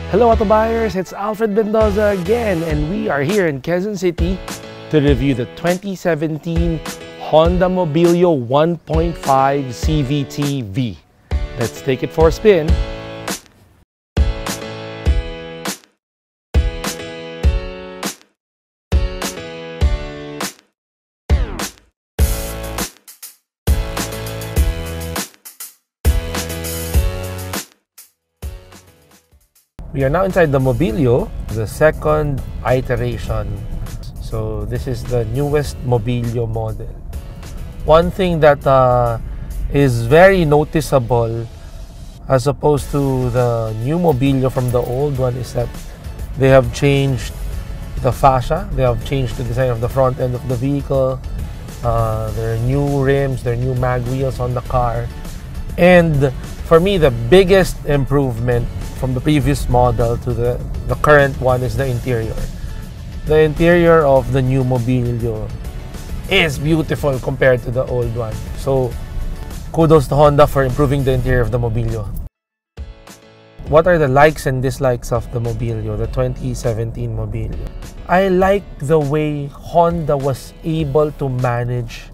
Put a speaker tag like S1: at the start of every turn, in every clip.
S1: Hello auto buyers, it's Alfred Mendoza again, and we are here in Quezon City to review the 2017 Honda Mobilio 1.5 CVT V. Let's take it for a spin. We are now inside the Mobilio, the second iteration. So this is the newest Mobilio model. One thing that is very noticeable as opposed to the new Mobilio from the old one is that they have changed the fascia. They have changed the design of the front end of the vehicle. There are new rims, there are new mag wheels on the car. And for me, the biggest improvement from the previous model to the current one is the interior. The interior of the new Mobilio is beautiful compared to the old one. So kudos to Honda for improving the interior of the Mobilio. What are the likes and dislikes of the Mobilio, the 2017 Mobilio? I like the way Honda was able to manage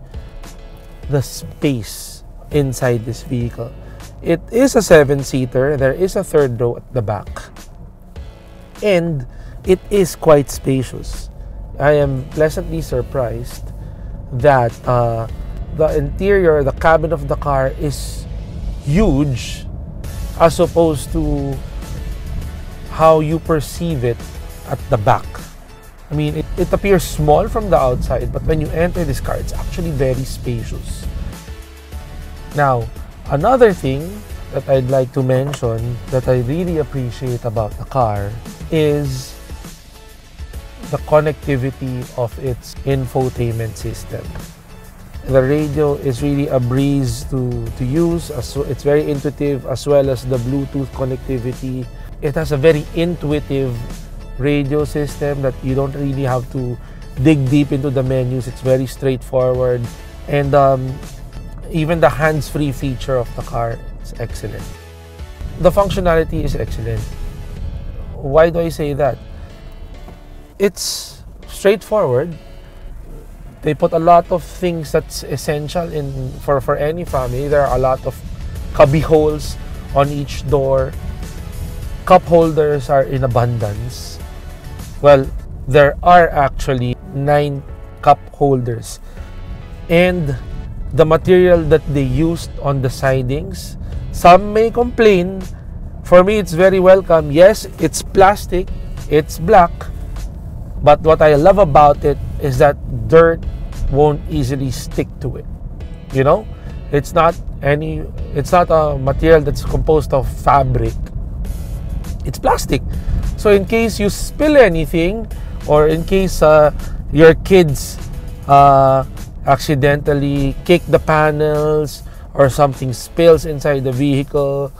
S1: the space inside this vehicle. It is a 7-seater. There is a third row at the back. And it is quite spacious. I am pleasantly surprised that the interior, the cabin of the car is huge as opposed to how you perceive it at the back. I mean, it appears small from the outside, but when you enter this car, it's actually very spacious. Now, another thing that I'd like to mention that I really appreciate about the car is the connectivity of its infotainment system. The radio is really a breeze to use. It's very intuitive, as well as the Bluetooth connectivity. It has a very intuitive radio system that you don't really have to dig deep into the menus. It's very straightforward. And even the hands-free feature of the car is excellent. The functionality is excellent. Why do I say that? It's straightforward. They put a lot of things that's essential for any family. There are a lot of cubby holes on each door. Cup holders are in abundance. Well, there are actually 9 cup holders. And the material that they used on the sidings, some may complain. For me, it's very welcome. Yes, it's plastic, it's black, but what I love about it is that dirt won't easily stick to it. You know, it's not a material that's composed of fabric. It's plastic. So in case you spill anything, or in case your kids accidentally kick the panels or something spills inside the vehicle,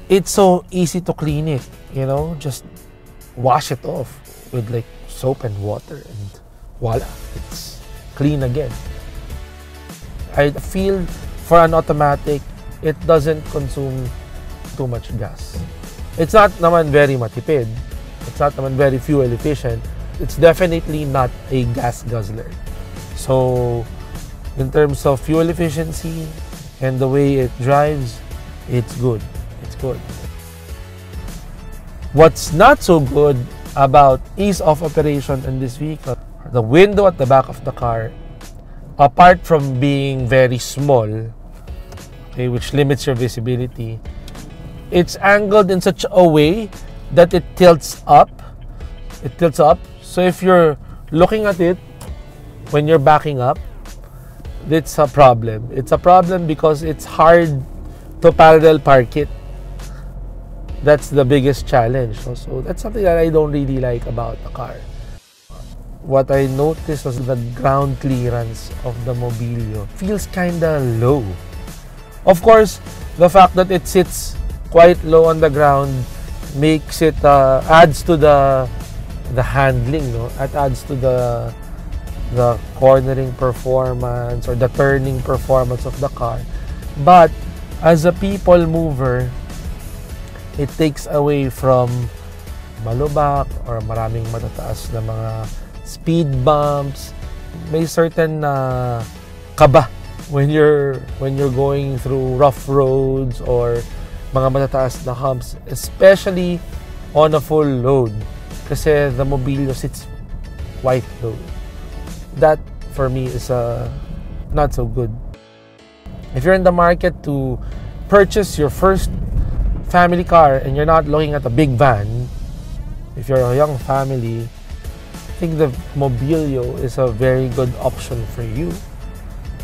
S1: it's so easy to clean it. You know, just wash it off with like soap and water, and voila, it's clean again. I feel for an automatic, it doesn't consume too much gas. It's not naman very matipid. It's not naman very fuel efficient. It's definitely not a gas guzzler. So, in terms of fuel efficiency and the way it drives, it's good. It's good. What's not so good about ease of operation in this vehicle, the window at the back of the car, apart from being very small, okay, which limits your visibility, it's angled in such a way that it tilts up. It tilts up. So if you're looking at it when you're backing up, it's a problem. It's a problem because it's hard to parallel park it. That's the biggest challenge. So that's something that I don't really like about the car. What I noticed was the ground clearance of the Mobilio feels kinda low. Of course, the fact that it sits quite low on the ground makes it adds to the handling, no? It adds to the cornering performance or the turning performance of the car. But as a people mover, It takes away from malubak or maraming matataas na mga speed bumps. May certain kaba when you're going through rough roads or mga matataas na humps, especially on a full load. Kasi the Mobilio sits white load. That for me is not so good. If you're in the market to purchase your first family car and you're not looking at a big van, if you're a young family, I think the Mobilio is a very good option for you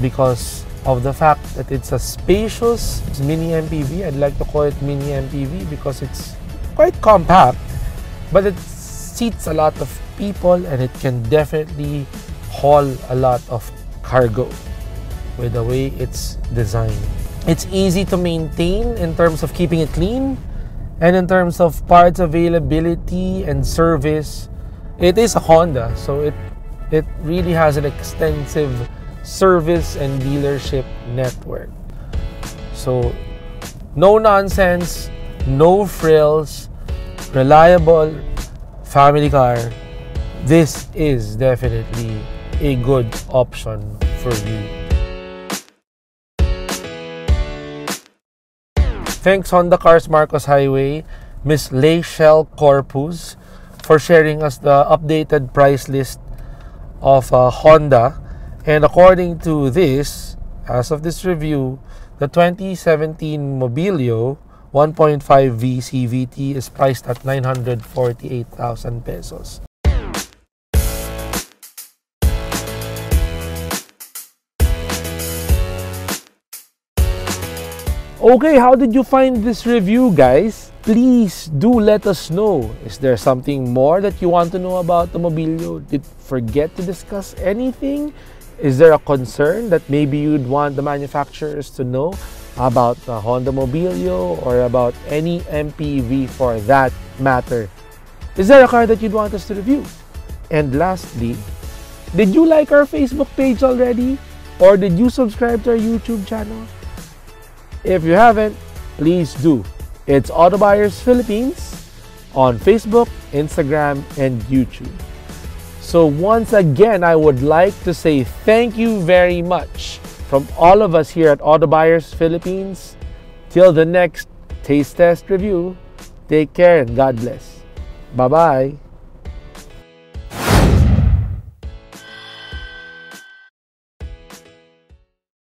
S1: because of the fact that it's a spacious mini MPV. I'd like to call it mini MPV because it's quite compact, but it seats a lot of people and it can definitely haul a lot of cargo with the way it's designed. It's easy to maintain in terms of keeping it clean, and in terms of parts availability and service. It is a Honda, so it really has an extensive service and dealership network. So no nonsense, no frills, reliable family car. This is definitely a good option for you. Thanks Honda Cars Marcos Highway, Miss Leichelle Corpus, for sharing us the updated price list of Honda. And according to this, as of this review, the 2017 Mobilio 1.5 CVT is priced at 948,000 pesos. Okay, how did you find this review, guys? Please do let us know. Is there something more that you want to know about the Mobilio? Did forget to discuss anything? Is there a concern that maybe you'd want the manufacturers to know about the Honda Mobilio or about any MPV for that matter? Is there a car that you'd want us to review? And lastly, did you like our Facebook page already? Or did you subscribe to our YouTube channel? If you haven't, please do. It's Auto Buyers Philippines on Facebook, Instagram, and YouTube. So once again, I would like to say thank you very much from all of us here at Auto Buyers Philippines. Till the next taste test review, take care and God bless. Bye-bye.